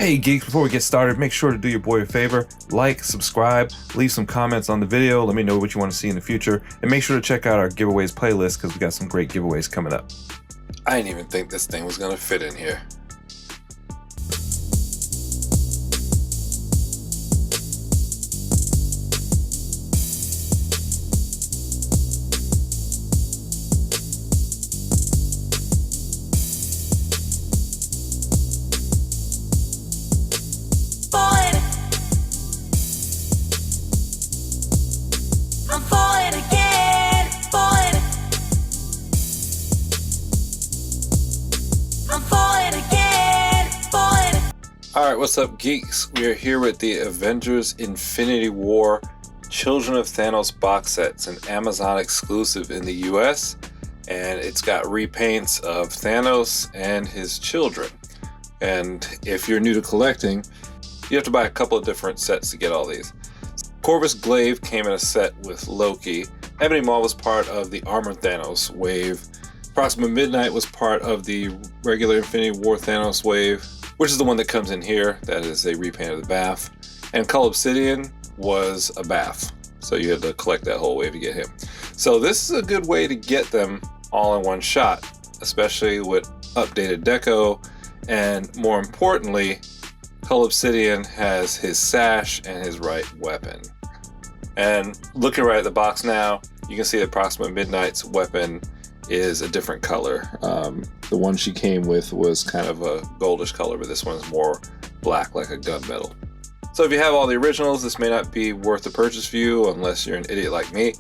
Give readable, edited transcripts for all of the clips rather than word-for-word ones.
Hey geeks, before we get started, make sure to do your boy a favor, like, subscribe, leave some comments on the video, let me know what you want to see in the future, and make sure to check out our giveaways playlist because we got some great giveaways coming up. I didn't even think this thing was gonna fit in here. Alright, what's up geeks? We are here with the Avengers Infinity War Children of Thanos box set. It's an Amazon exclusive in the US, and it's got repaints of Thanos and his children. And if you're new to collecting, you have to buy a couple of different sets to get all these. Corvus Glaive came in a set with Loki. Ebony Maw was part of the Armored Thanos wave. Proxima Midnight was part of the regular Infinity War Thanos wave, which is the one that comes in here. That is a repaint of the bath. And Cull Obsidian was a bath, so you had to collect that whole wave to get him. So this is a good way to get them all in one shot, especially with updated deco, and more importantly, Cull Obsidian has his sash and his right weapon. And looking right at the box now, you can see that Proxima Midnight's weapon is a different color. The one she came with was kind of a goldish color, but this one's more black, like a gunmetal. So if you have all the originals, this may not be worth the purchase for you unless you're an idiot like me.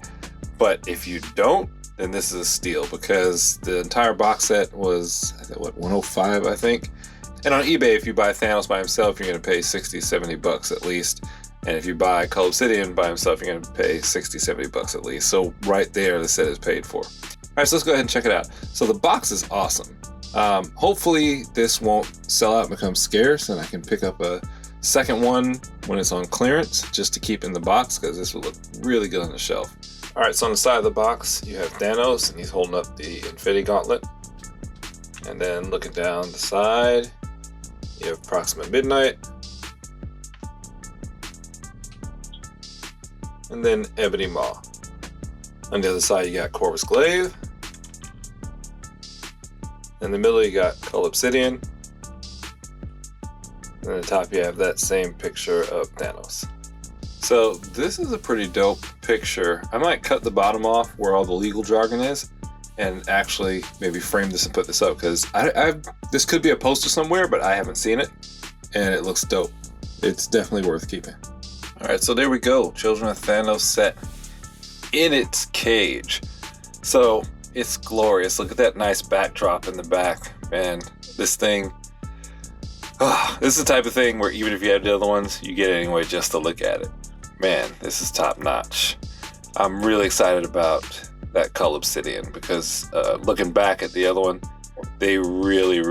But if you don't, then this is a steal, because the entire box set was, what, $105, I think. And on eBay, if you buy Thanos by himself, you're going to pay $60-70 at least. And if you buy Cull Obsidian by himself, you're going to pay $60-70 at least. So right there, the set is paid for. All right, so let's go ahead and check it out. So the box is awesome. Hopefully this won't sell out and become scarce, and I can pick up a second one when it's on clearance just to keep in the box, because this will look really good on the shelf. All right, so on the side of the box, you have Thanos, and he's holding up the Infinity Gauntlet. And then looking down the side, you have Proxima Midnight. And then Ebony Maw. On the other side, you got Corvus Glaive. In the middle, you got Cull Obsidian. And on the top, you have that same picture of Thanos. So this is a pretty dope picture. I might cut the bottom off where all the legal jargon is and actually maybe frame this and put this up, because this could be a poster somewhere, but I haven't seen it, and it looks dope. It's definitely worth keeping. All right, so there we go. Children of Thanos set in its cage. So it's glorious. Look at that nice backdrop in the back, man. This thing, this is the type of thing where even if you have the other ones, you get it anyway just to look at it. Man, this is top notch. I'm really excited about that Cull Obsidian, because looking back at the other one, they really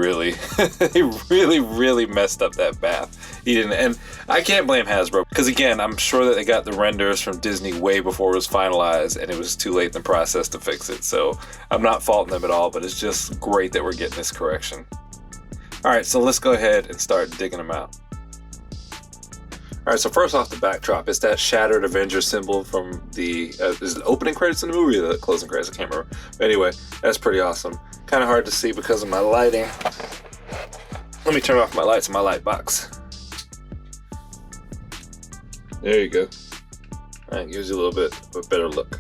messed up that bath. He didn't, and I can't blame Hasbro, because again, I'm sure that they got the renders from Disney way before it was finalized, and it was too late in the process to fix it. So I'm not faulting them at all, but it's just great that we're getting this correction. All right, so let's go ahead and start digging them out. All right, so first off the backdrop, it's that shattered Avenger symbol from the, is it opening credits in the movie or the closing credits? I can't remember. But anyway, that's pretty awesome. Kind of hard to see because of my lighting. Let me turn off my lights in my light box. There you go. All right, gives you a little bit of a better look.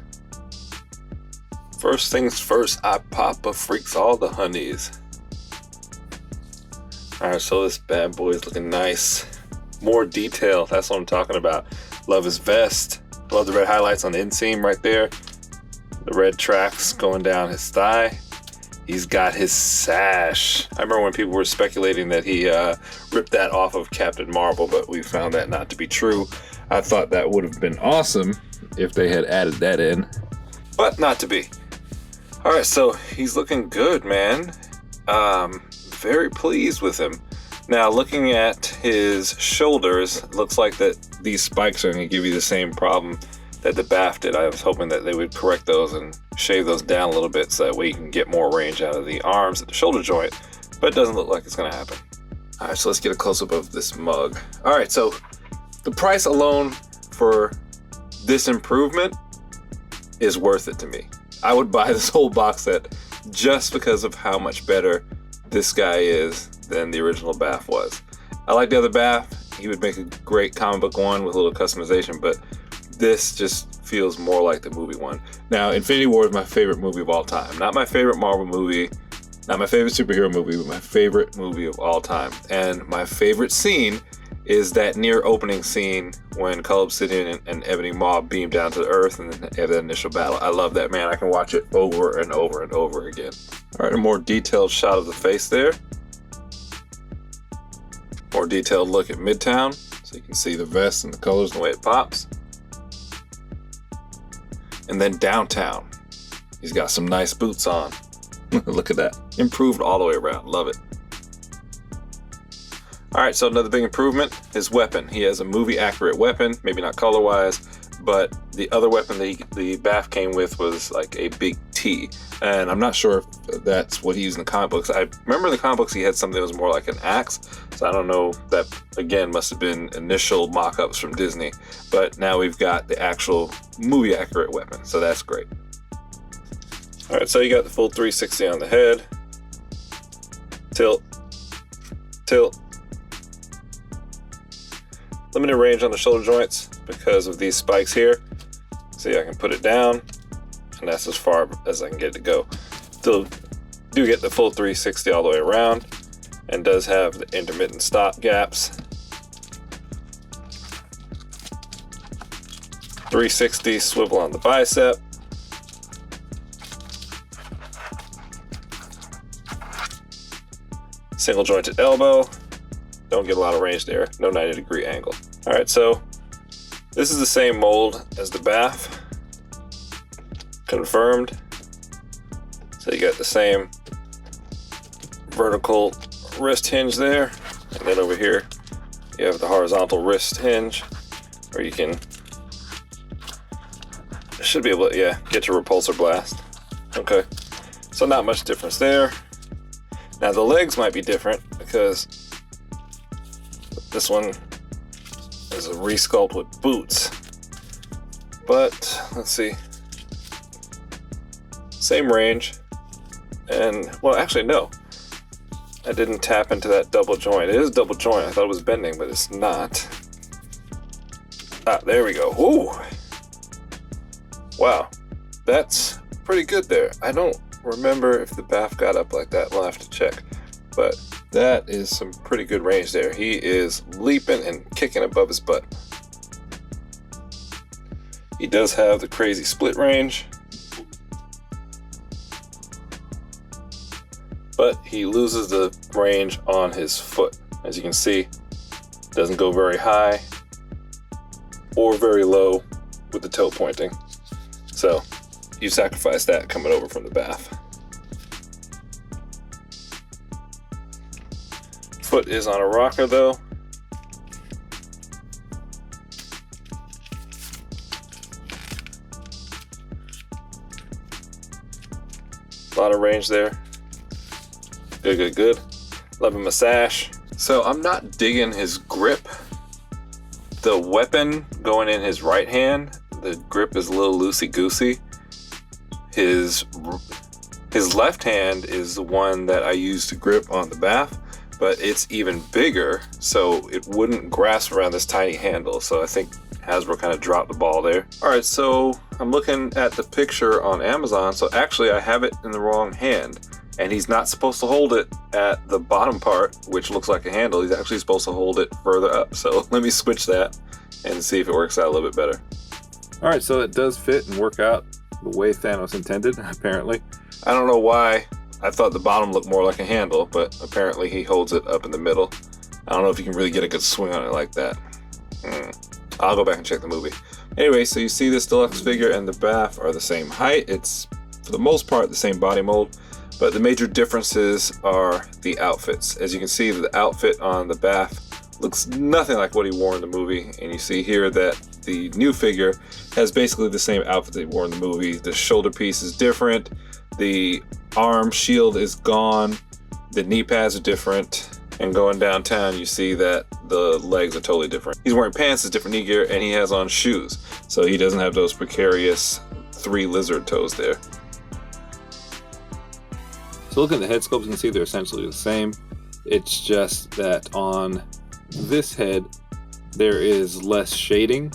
First things first, I Papa freaks all the honeys. All right, so this bad boy is looking nice. More detail, that's what I'm talking about. Love his vest. Love the red highlights on the inseam right there. The red tracks going down his thigh. He's got his sash. I remember when people were speculating that he ripped that off of Captain Marvel, but we found that not to be true. I thought that would have been awesome if they had added that in, but not to be. All right, so he's looking good, man. Very pleased with him. Now, looking at his shoulders, it looks like that these spikes are going to give you the same problem that the BAF did. I was hoping that they would correct those and shave those down a little bit so that way you can get more range out of the arms at the shoulder joint, but it doesn't look like it's going to happen. All right, so let's get a close-up of this mug. All right, so the price alone for this improvement is worth it to me. I would buy this whole box set just because of how much better this guy is than the original Bath was. I like the other Bath. He would make a great comic book one with a little customization, but this just feels more like the movie one. Now, Infinity War is my favorite movie of all time. Not my favorite Marvel movie, not my favorite superhero movie, but my favorite movie of all time. And my favorite scene is that near opening scene when Cull Obsidian and Ebony Maw beam down to the earth and then have that initial battle. I love that, man. I can watch it over and over and over again. All right, a more detailed shot of the face there. More detailed look at Midtown, so you can see the vest and the colors and the way it pops. And then downtown. He's got some nice boots on. Look at that. Improved all the way around. Love it. All right, so another big improvement, his weapon. He has a movie-accurate weapon, maybe not color-wise, but the other weapon the Bath came with was like a big T. And I'm not sure if that's what he used in the comic books. I remember in the comic books he had something that was more like an axe. So I don't know, that again must have been initial mock-ups from Disney. But now we've got the actual movie-accurate weapon, so that's great. All right, so you got the full 360 on the head. Tilt. Tilt. Limited range on the shoulder joints because of these spikes here. See, I can put it down, and that's as far as I can get it to go. Still do get the full 360 all the way around, and does have the intermittent stop gaps. 360 swivel on the bicep. Single jointed elbow. Don't get a lot of range there. No 90-degree angle. All right, so this is the same mold as the Bath. Confirmed. So you got the same vertical wrist hinge there. And then over here, you have the horizontal wrist hinge where you can, should be able to, yeah, get your repulsor blast. Okay, so not much difference there. Now the legs might be different because this one is a resculpt with boots. But let's see. Same range. And, well, actually, no. I didn't tap into that double joint. It is double joint. I thought it was bending, but it's not. Ah, there we go. Ooh. Wow. That's pretty good there. I don't remember if the Bath got up like that. We'll have to check. But that is some pretty good range there. He is leaping and kicking above his butt. He does have the crazy split range, but he loses the range on his foot. As you can see, doesn't go very high or very low with the toe pointing. So you sacrifice that coming over from the Bath. Foot is on a rocker though. A lot of range there. Good, good, good. Love him a sash. So I'm not digging his grip. The weapon going in his right hand, the grip is a little loosey-goosey. His left hand is the one that I use to grip on the Bath, but it's even bigger, so it wouldn't grasp around this tiny handle. So I think Hasbro kind of dropped the ball there. All right, so I'm looking at the picture on Amazon. So actually I have it in the wrong hand, and he's not supposed to hold it at the bottom part, which looks like a handle. He's actually supposed to hold it further up. So let me switch that and see if it works out a little bit better. All right, so it does fit and work out the way Thanos intended, apparently. I don't know why I thought the bottom looked more like a handle, but apparently he holds it up in the middle. I don't know if you can really get a good swing on it like that. I'll go back and check the movie. Anyway, so you see this deluxe figure and the Bath are the same height. It's, for the most part, the same body mold, but the major differences are the outfits. As you can see, the outfit on the Bath looks nothing like what he wore in the movie, and you see here that the new figure has basically the same outfit that he wore in the movie. The shoulder piece is different, the arm shield is gone, the knee pads are different, And going downtown, you see that the legs are totally different. He's wearing pants, it's different knee gear, and he has on shoes. So he doesn't have those precarious 3 lizard toes there. So looking at the head sculpts, you can see they're essentially the same. It's just that on this head, there is less shading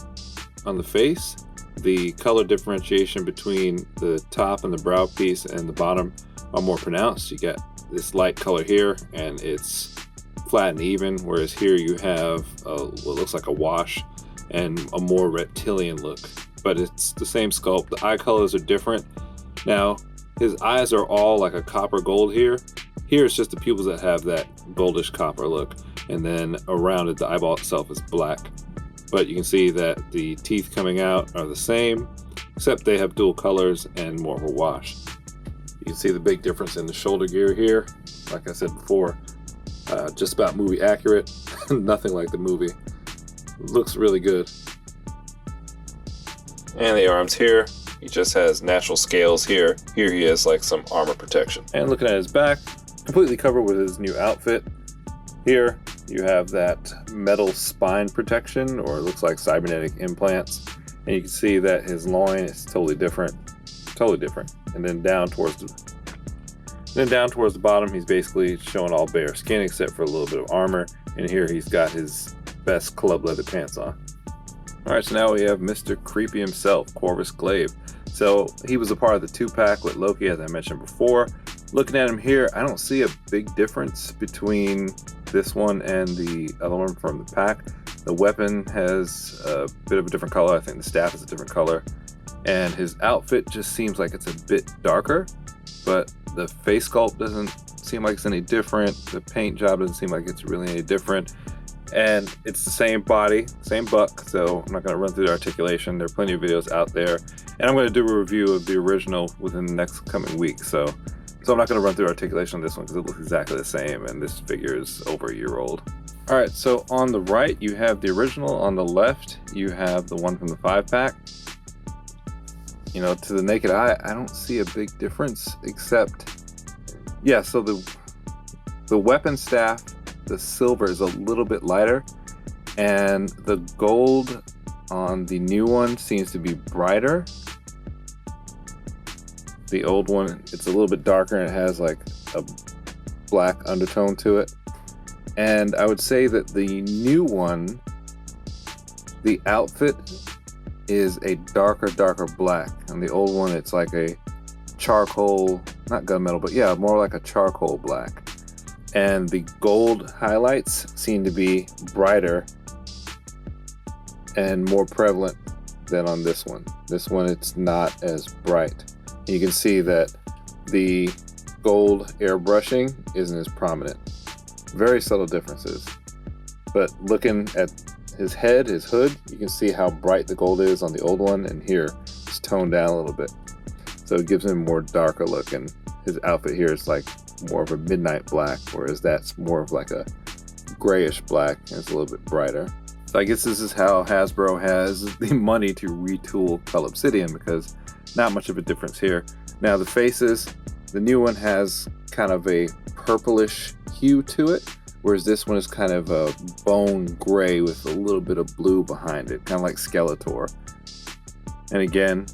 on the face. The color differentiation between the top and the brow piece and the bottom are more pronounced. You get this light color here, and it's flat and even, whereas here you have what looks like a wash and a more reptilian look. But it's the same sculpt. The eye colors are different. Now, his eyes are all like a copper gold here. Here it's just the pupils that have that goldish copper look, and then around it the eyeball itself is black. But you can see that the teeth coming out are the same, except they have dual colors and more of a wash. You can see the big difference in the shoulder gear here. Like I said before, just about movie accurate. Nothing like the movie. Looks really good. And the arms here, he just has natural scales here. Here he has like some armor protection. And looking at his back, completely covered with his new outfit. Here you have that metal spine protection, or it looks like cybernetic implants. And you can see that his loin is totally different. And then down towards the bottom, he's basically showing all bare skin except for a little bit of armor. And here he's got his best club leather pants on. All right, so now we have Mr. Creepy himself, Corvus Glaive. So he was a part of the 2-pack with Loki, as I mentioned before. Looking at him here, I don't see a big difference between this one and the other one from the pack. The weapon has a bit of a different color. I think the staff is a different color. And his outfit just seems like it's a bit darker, but the face sculpt doesn't seem like it's any different. The paint job doesn't seem like it's really any different. And it's the same body, same buck, so I'm not going to run through the articulation. There are plenty of videos out there. And I'm going to do a review of the original within the next coming week. So I'm not going to run through articulation on this one because it looks exactly the same, and this figure is over a year old. All right, so on the right, you have the original. On the left, you have the one from the 5-pack. You know, to the naked eye, I don't see a big difference, except, yeah, so the weapon staff, the silver is a little bit lighter, and the gold on the new one seems to be brighter. The old one, it's a little bit darker, and it has like a black undertone to it. And I would say that the new one, the outfit is a darker black. And the old one, it's like a charcoal, not gunmetal, but yeah, more like a charcoal black. And the gold highlights seem to be brighter and more prevalent than on this one. This one, it's not as bright. You can see that the gold airbrushing isn't as prominent. Very subtle differences. But looking at his head, his hood, you can see how bright the gold is on the old one, and here it's toned down a little bit. So it gives him a more darker look, and his outfit here is like more of a midnight black, whereas that's more of like a grayish black, and it's a little bit brighter. So I guess this is how Hasbro has the money to retool Cull Obsidian, because not much of a difference here. Now the faces, the new one has kind of a purplish hue to it, whereas this one is kind of a bone gray with a little bit of blue behind it, kind of like Skeletor. And again,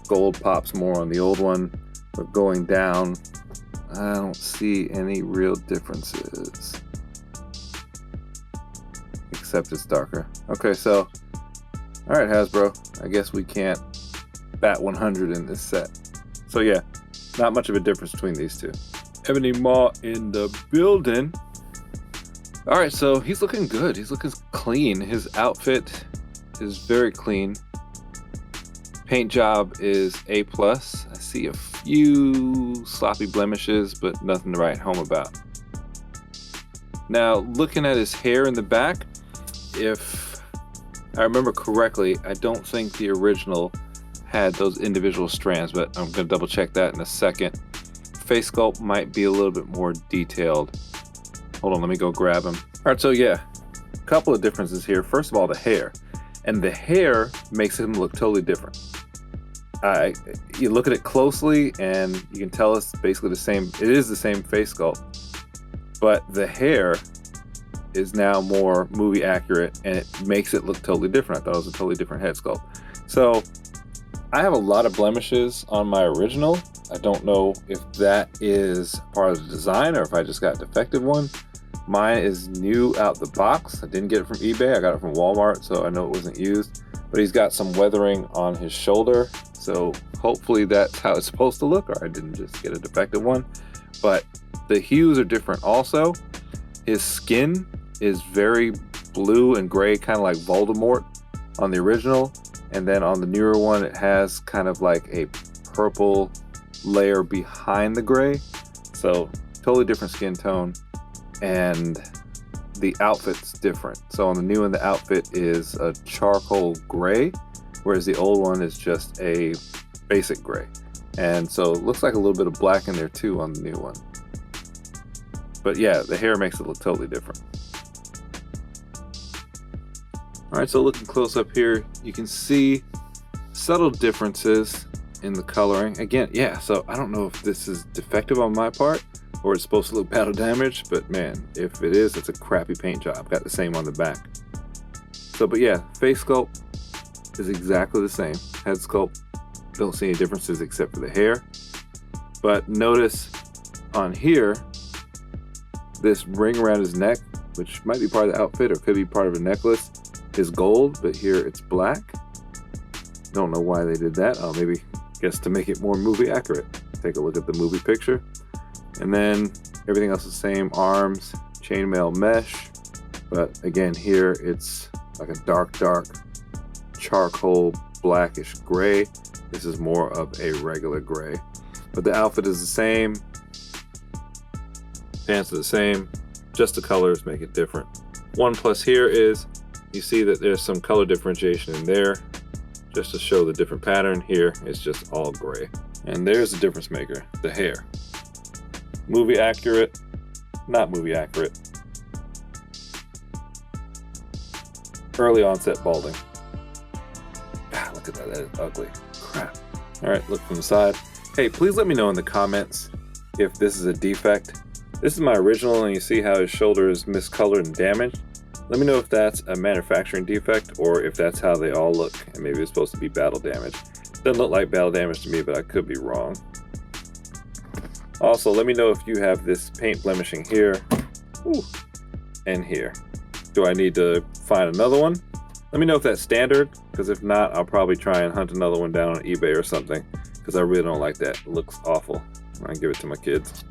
gold pops more on the old one, but going down, I don't see any real differences, except it's darker. Okay, so, all right, Hasbro, I guess we can't bat 100 in this set. So yeah, not much of a difference between these two. Ebony Maw in the building. All right, so he's looking good. He's looking clean. His outfit is very clean. Paint job is A+. I see a few sloppy blemishes, but nothing to write home about. Now, looking at his hair in the back, if I remember correctly, I don't think the original had those individual strands, but I'm going to double check that in a second. Face sculpt might be a little bit more detailed. Hold on, let me go grab him. All right, so yeah, a couple of differences here. First of all, the hair. And the hair makes him look totally different. You look at it closely and you can tell it's basically the same. It is the same face sculpt, but the hair is now more movie accurate, and it makes it look totally different. I thought it was a totally different head sculpt. So I have a lot of blemishes on my original. I don't know if that is part of the design or if I just got a defective one. Mine is new out the box. I didn't get it from eBay. I got it from Walmart, so I know it wasn't used. But he's got some weathering on his shoulder, so hopefully that's how it's supposed to look, or I didn't just get a defective one. But the hues are different also. His skin is very blue and gray, kind of like Voldemort on the original. And then on the newer one, it has kind of like a purple layer behind the gray. So totally different skin tone. And the outfit's different. So on the new one, the outfit is a charcoal gray, whereas the old one is just a basic gray. And so it looks like a little bit of black in there too on the new one. But yeah, the hair makes it look totally different. All right, so looking close up here, you can see subtle differences in the coloring. Again, yeah, so I don't know if this is defective on my part or it's supposed to look battle damaged, but man, if it is, it's a crappy paint job. Got the same on the back. So, but yeah, face sculpt is exactly the same. Head sculpt, don't see any differences except for the hair. But notice on here, this ring around his neck, which might be part of the outfit or could be part of a necklace, is gold, but here it's black. Don't know why they did that. Oh, maybe guess to make it more movie accurate. Take a look at the movie picture. And then everything else is the same. Arms, chainmail mesh. But again, here it's like a dark charcoal blackish gray. This is more of a regular gray. But the outfit is the same. Pants are the same. Just the colors make it different. One plus here is you see that there's some color differentiation in there just to show the different pattern. Here it's just all gray. And there's the difference maker, the hair. Movie accurate, not movie accurate. Early onset balding. Ah, look at that, that is ugly. Crap. All right, look from the side. Hey, please let me know in the comments if this is a defect. This is my original and you see how his shoulder is miscolored and damaged. Let me know if that's a manufacturing defect or if that's how they all look and maybe it's supposed to be battle damage. Doesn't look like battle damage to me, but I could be wrong. Also, let me know if you have this paint blemishing here and here. Do I need to find another one? Let me know if that's standard, because if not, I'll probably try and hunt another one down on eBay or something, because I really don't like that. It looks awful. I can give it to my kids.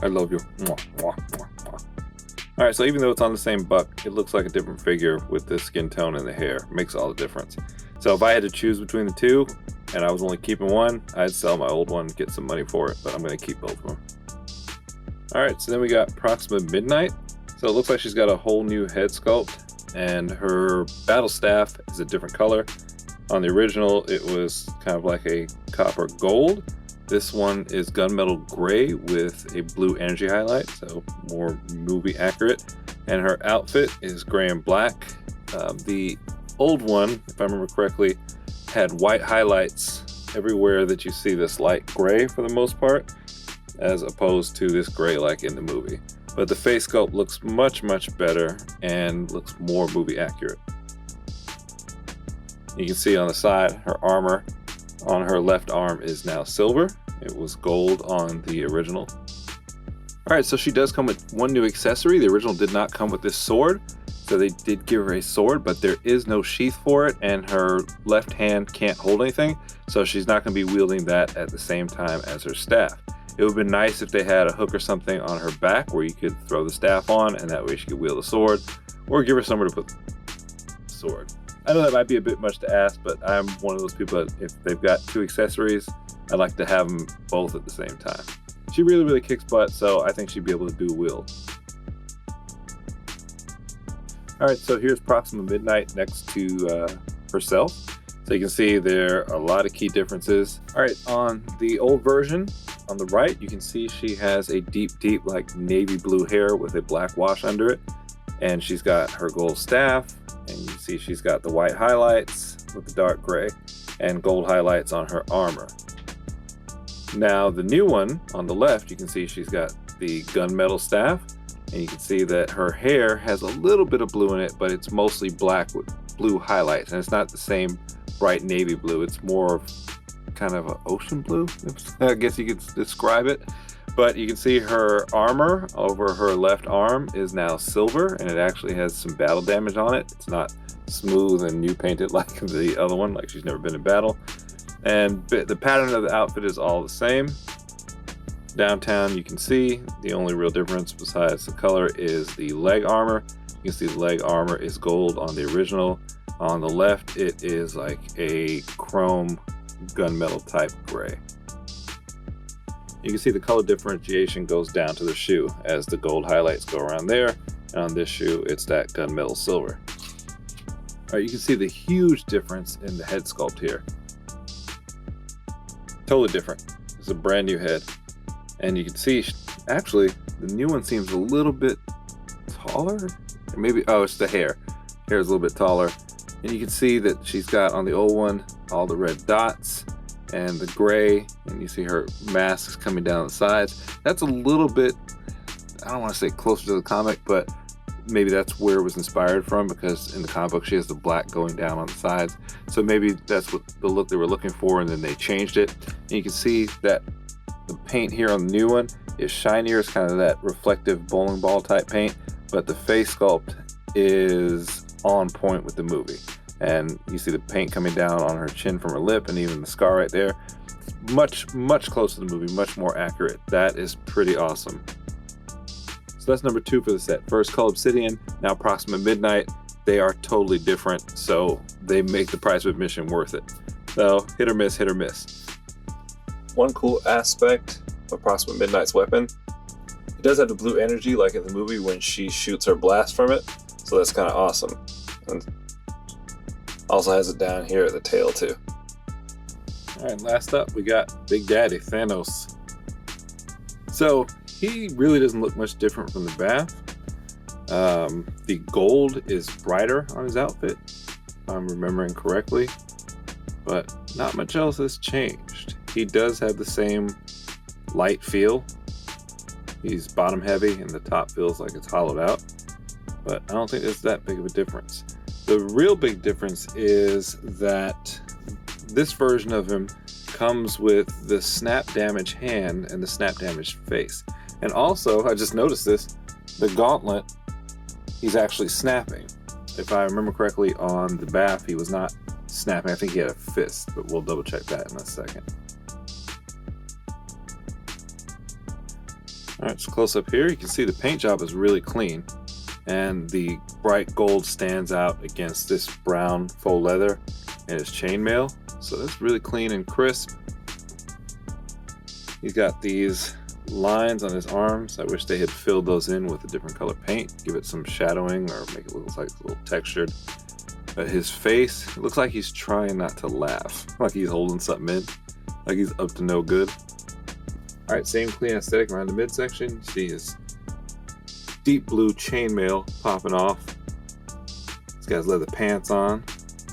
I love you. Mwah, mwah, mwah, mwah. All right, so even though it's on the same buck, it looks like a different figure with the skin tone and the hair. It makes all the difference. So if I had to choose between the two and I was only keeping one, I'd sell my old one, get some money for it, but I'm gonna keep both of them. All right, so then we got Proxima Midnight. So it looks like she's got a whole new head sculpt and her battle staff is a different color. On the original, it was kind of like a copper gold. This one is gunmetal gray with a blue energy highlight, so more movie accurate. And her outfit is gray and black. The old one, if I remember correctly, had white highlights everywhere that you see this light gray for the most part, as opposed to this gray like in the movie. But the face sculpt looks much, much better and looks more movie accurate. You can see on the side, her armor on her left arm is now silver. It was gold on the original. All right, so she does come with one new accessory. The original did not come with this sword. So they did give her a sword, but there is no sheath for it, and her left hand can't hold anything. So she's not gonna be wielding that at the same time as her staff. It would have been nice if they had a hook or something on her back where you could throw the staff on, and that way she could wield a sword, or give her somewhere to put the sword. I know that might be a bit much to ask, but I'm one of those people that if they've got two accessories, I like to have them both at the same time. She really, really kicks butt, so I think she'd be able to do wield. All right, so here's Proxima Midnight next to herself. So you can see there are a lot of key differences. All right, on the old version, on the right, you can see she has a deep, like navy blue hair with a black wash under it. And she's got her gold staff, and you see she's got the white highlights with the dark gray and gold highlights on her armor. Now the new one on the left, you can see she's got the gunmetal staff And you can see that her hair has a little bit of blue in it, but it's mostly black with blue highlights. And it's not the same bright navy blue. It's more of kind of an ocean blue, I guess you could describe it. But you can see her armor over her left arm is now silver, and it actually has some battle damage on it. It's not smooth and new painted like the other one, like she's never been in battle. And the pattern of the outfit is all the same. Downtown, you can see the only real difference besides the color is the leg armor. You can see the leg armor is gold on the original. On the left, it is like a chrome gunmetal type gray. You can see the color differentiation goes down to the shoe as the gold highlights go around there. And on this shoe, it's that gunmetal silver. All right, you can see the huge difference in the head sculpt here. Totally different. It's a brand new head. And you can see, actually, the new one seems a little bit taller. Or maybe, oh, it's the hair. Hair is a little bit taller. And you can see that she's got on the old one all the red dots and the gray, and you see her masks coming down the sides. That's a little bit, I don't want to say closer to the comic, but maybe that's where it was inspired from, because in the comic book she has the black going down on the sides. So maybe that's what the look they were looking for, and then they changed it. And you can see that the paint here on the new one is shinier. It's kind of that reflective bowling ball type paint, but the face sculpt is on point with the movie. And you see the paint coming down on her chin from her lip, and even the scar right there. Much closer to the movie, much more accurate. That is pretty awesome. So that's number 2 for the set. First Cull Obsidian, now Proxima Midnight. They are totally different, so they make the price of admission worth it. So hit or miss, hit or miss. One cool aspect of Proxima Midnight's weapon, it does have the blue energy like in the movie when she shoots her blast from it, so that's kind of awesome. And also has it down here at the tail too. All right, last up we got Big Daddy Thanos. So he really doesn't look much different from the bath. The gold is brighter on his outfit, if I'm remembering correctly, but not much else has changed. He does have the same light feel. He's bottom heavy and the top feels like it's hollowed out, but I don't think there's that big of a difference. The real big difference is that this version of him comes with the snap damage hand and the snap damage face. And also, I just noticed this, the gauntlet, he's actually snapping. If I remember correctly, on the bath, he was not snapping. I think he had a fist, but we'll double check that in a second. All right, so close up here, you can see the paint job is really clean. And the bright gold stands out against this brown faux leather and his chainmail. So that's really clean and crisp. He's got these lines on his arms. I wish they had filled those in with a different color paint, give it some shadowing or make it look like a little textured. But his face, it looks like he's trying not to laugh, like he's holding something in, like he's up to no good. All right, same clean aesthetic around the midsection. You see his deep blue chainmail popping off. He's got his leather pants on.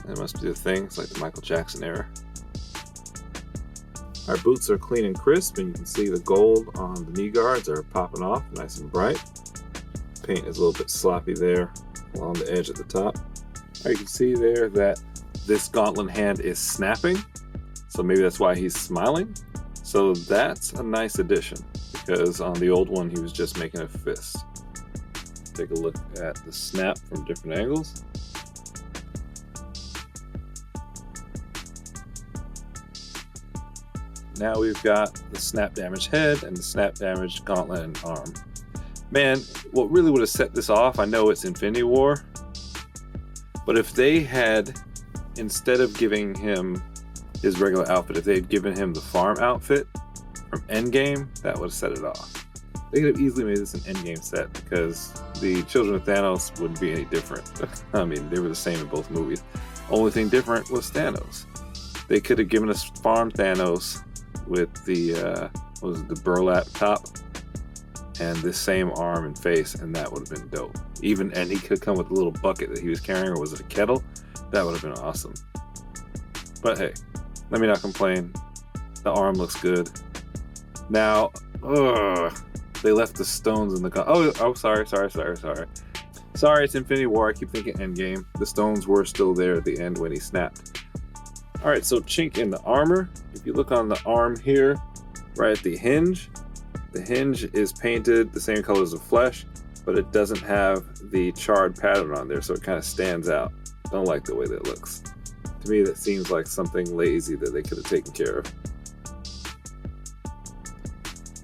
That must be the thing. It's like the Michael Jackson era. Our boots are clean and crisp, and you can see the gold on the knee guards are popping off nice and bright. Paint is a little bit sloppy there along the edge at the top. You can see there that this gauntlet hand is snapping, so maybe that's why he's smiling. So that's a nice addition, because on the old one he was just making a fist. Take a look at the snap from different angles. Now we've got the snap damage head and the snap damage gauntlet and arm. Man, what really would have set this off, I know it's Infinity War, but if they had, instead of giving him his regular outfit, if they had given him the farm outfit from Endgame, that would have set it off. They could have easily made this an Endgame set, because the Children of Thanos wouldn't be any different. I mean, they were the same in both movies. Only thing different was Thanos. They could have given us farm Thanos with the the burlap top and this same arm and face, and that would have been dope. And he could come with a little bucket that he was carrying, or was it a kettle? That would have been awesome. But hey, let me not complain. The arm looks good. Now, They left the stones in the gun. Oh, sorry. Sorry, it's Infinity War. I keep thinking Endgame. The stones were still there at the end when he snapped. All right, so chink in the armor. If you look on the arm here, right at the hinge is painted the same color as the flesh, but it doesn't have the charred pattern on there, so it kind of stands out. Don't like the way that looks. To me, that seems like something lazy that they could have taken care of.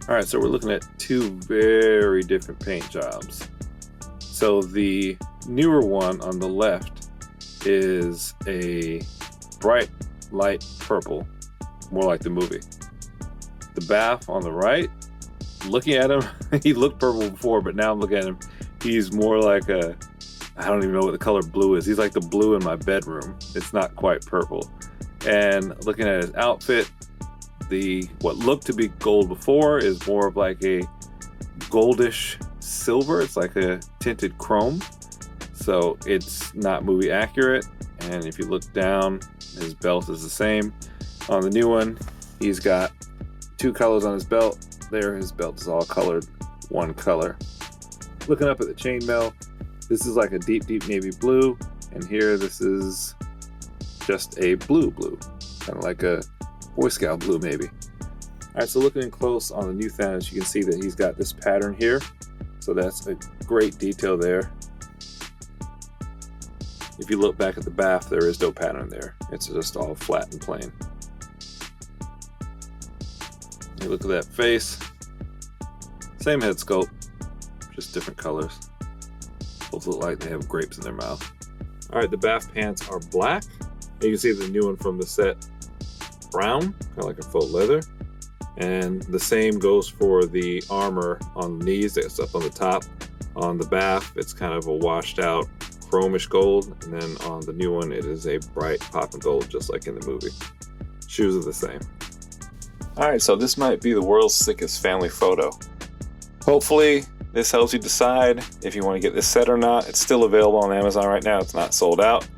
All right, so we're looking at two very different paint jobs. So the newer one on the left is a bright light purple, more like the movie. The bath on the right, looking at him, he looked purple before, but now I'm looking at him, he's more like I don't even know what the color blue is. He's like the blue in my bedroom. It's not quite purple. And looking at his outfit, what looked to be gold before is more of like a goldish silver. It's like a tinted chrome. So it's not movie accurate. And if you look down, his belt is the same. On the new one, he's got two colors on his belt. There, his belt is all colored one color. Looking up at the chainmail, this is like a deep navy blue. And here, this is just a blue, kind of like a Boy Scout blue maybe. All right, so looking in close on the new Thanos, you can see that he's got this pattern here. So that's a great detail there. If you look back at the bath, there is no pattern there. It's just all flat and plain. You look at that face, same head sculpt, just different colors. Both look like they have grapes in their mouth. All right, the bath pants are black. And you can see the new one from the set, brown, kind of like a faux leather. And the same goes for the armor on the knees that's up on the top. On the bath, it's kind of a washed out chromish gold. And then on the new one, it is a bright popping gold, just like in the movie. Shoes are the same. All right, so this might be the world's sickest family photo. Hopefully this helps you decide if you want to get this set or not. It's still available on Amazon right now. It's not sold out.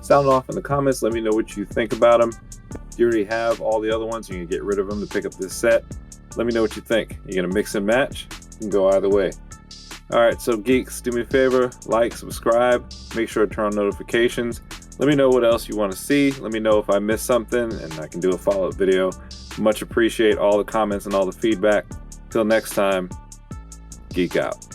Sound off in the comments. Let me know what you think about them. If you already have all the other ones, you can get rid of them to pick up this set. Let me know what you think. You're going to mix and match? You can go either way. All right, so geeks, do me a favor, like, subscribe, make sure to turn on notifications. Let me know what else you want to see. Let me know if I missed something and I can do a follow-up video. Much appreciate all the comments and all the feedback. Till next time, geek out.